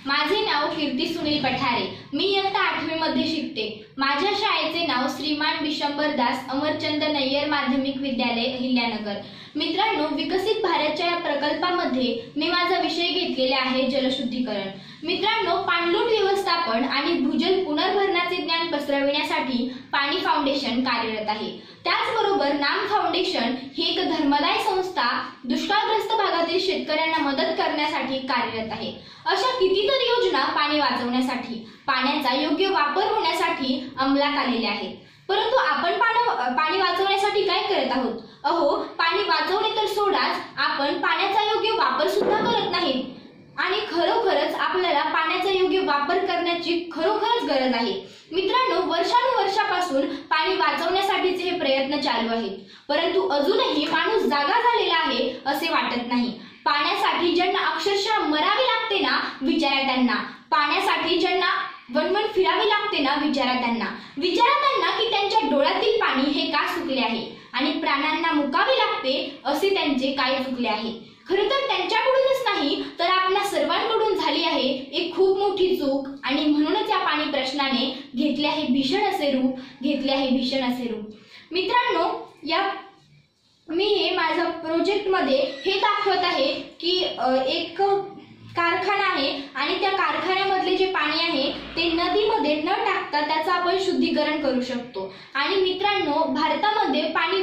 माझे नाव कीर्ती सुनील पठारे। मी इयत्ता 8वी मध्ये शिकते। माझ्या शाळेचे नाव श्रीमान बिशंबरदास अमरचंद नय्यर माध्यमिक विद्यालय अहिल्यानगर। मित्रांनो, विकसित भारतच्या या प्रकल्पामध्ये मी माझा विषय घेतलेला आहे जलशुद्धीकरण। मित्रांनो, पाणलोट व्यवस्थापन आणि भूजल पुनर्भरणाचे ज्ञान पसरविण्यासाठी पाणी फाउंडेशन कार्यरत आहे। त्याचबरोबर नाम फाउंडेशन ही एक धर्मदाय संस्था दुष्काळग्रस्त भागातील शेतकऱ्यांना मदत करण्यासाठी कार्यरत आहे। अशा कितीतरी योजना पाणी वाचवण्यासाठी, पाण्याचा योग्य वापर होण्यासाठी अंमलात आलेल्या आहेत। परंतु आपण पाणी वाचवण्यासाठी काय करत आहोत? पाणी वाचवणे तर सोडाच, आपण पाण्याचा योग्य वापर सुद्धा करत नाहीत। आणि खरोखरच आपल्याला पाण्याचा योग्य वापर करण्याची खरोखरच गरज आहे। मित्रांनो, वर्षानुवर्षापासून पाणी वाचवण्यासाठीचे हे प्रयत्न चालू आहेत, परंतु अजूनही माणूस जागा झालेला आहे असे वाटत नाही। पाण्यासाठी ज्यांना अक्षरशः मरावे लागते ना, विचारा त्यांना। पाण्यासाठी ज्यांना वनवन फिरावे लागते ना, विचारा त्यांना की त्यांच्या डोळ्यातील पाणी हे का सुकले आहे आणि प्राण्यांना मुकावे लागते असे त्यांचे काय चुकले आहे। खरं तर त्यांच्याकडूनच नाही तर आपल्या सर्वांकडून झाली आहे एक खूप मोठी चूक, आणि म्हणूनच या पाणी प्रश्नाने घेतले आहे भीषण असे रूप। मित्रांनो, मी हे माझ्या प्रोजेक्ट मध्ये हे दाखवत आहे की एक कारखाना आहे आणि त्या कारखान्यामधले जे पाणी आहे ते नदीमध्ये न टाकता त्याचं आपण शुद्धीकरण करू शकतो। आणि मित्रांनो, भारतामध्ये पाणी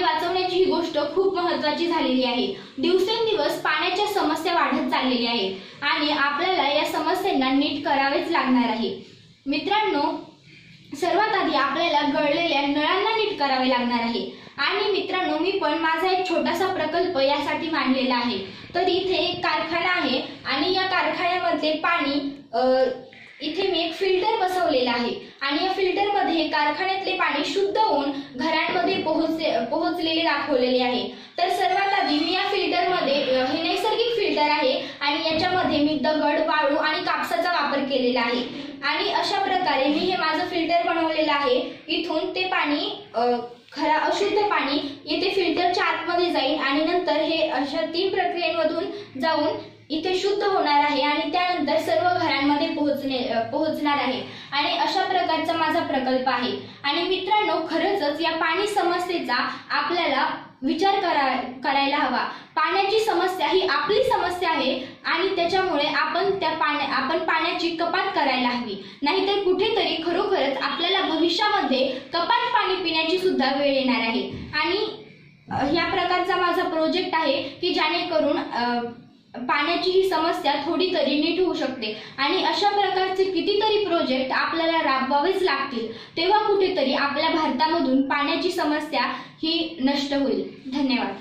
वाचवण्याची ही गोष्ट खूप महत्त्वाची झालेली आहे। दिवसेंदिवस पाण्याच्या समस्या वाढत चाललेल्या आहेत आणि आपल्याला या समस्यांना नीट करावेच लागणार आहे। मित्रांनो, सर्वात आधी आपल्याला गळलेल्या नळांना नीट करावे लागणार आहे। आणि मित्रांनो, मी पण माझा एक छोटासा प्रकल्प यासाठी मांडलेला आहे। तर इथे एक कारखाना आहे आणि या कारखान्यामध्ये पाणी इथे मी एक फिल्टर बसवलेला आहे आणि या फिल्टर मध्ये कारखान्यातले पाणी शुद्ध होऊन घरांमध्ये पोहोचलेले दाखवलेले आहे। तर सर्वात आधी मी या फिल्टर मध्ये, हे नैसर्गिक फिल्टर आहे आणि याच्यामध्ये मी दगड, वाळू आणि कापसाचा वापर केलेला आहे। आणि अशा प्रकारे मी हे माझं फिल्टर बनवलेलं आहे। इथून ते पाणी अशुद्ध पाणी येथे फिल्टरच्या आतमध्ये जाईल आणि नंतर हे अशा 3 प्रक्रियेमधून जाऊन इथे शुद्ध होणार आहे आणि त्यानंतर सर्व घरांमध्ये पोहोचणार आहे। आणि अशा प्रकारचा माझा प्रकल्प आहे। आणि मित्रांनो, खरंच या पाणी समस्येचा आपल्याला विचार करायला हवा। पाण्याची समस्या ही आपली समस्या आहे आणि त्याच्यामुळे आपण पाण्याची कपात करायला हवी, नाहीतर कुठेतरी खरोखरच आपल्याला भविष्यामध्ये कपात पाणी पिण्याची सुद्धा वेळ येणार आहे। आणि या प्रकारचा माझा प्रोजेक्ट आहे की जेणेकरून पाण्याची ही समस्या थोडी तरी नीट होऊ शकते। आणि अशा प्रकारचे कितीतरी प्रोजेक्ट आपल्याला राबवावेच लागतील, तेव्हा कुठेतरी आपल्या भारतामधून पाण्याची समस्या ही नष्ट होईल। धन्यवाद।